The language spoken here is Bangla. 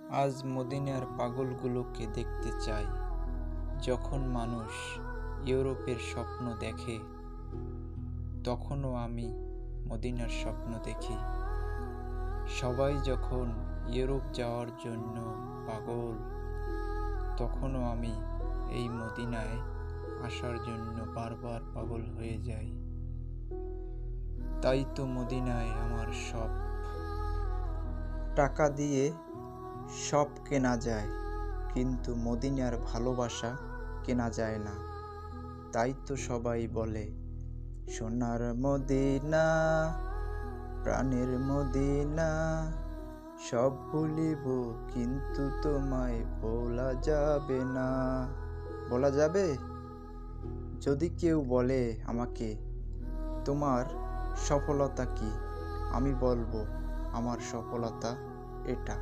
আজ মদিনার পাগলগুলোকে দেখতে চাই। যখন মানুষ ইউরোপের স্বপ্ন দেখে, তখনও আমি মদিনার স্বপ্ন দেখি। সবাই যখন ইউরোপ যাওয়ার জন্য পাগল, তখনও আমি এই মদিনায় আসার জন্য বারবার পাগল হয়ে যাই। তাই তো মদিনায় আমার সব। টাকা দিয়ে সব কেনা যায়, কিন্তু মদিনার ভালোবাসা কেনা যায় না। তাই তো সবাই বলে, সোনার মদিনা, প্রাণের মদিনা, সব ভুলিব কিন্তু তোমায় ভোলা যাবে না। বলা যাবে? যদি কেউ বলে আমাকে, তোমার সফলতা কি? আমি বলবো, আমার সফলতা এটা।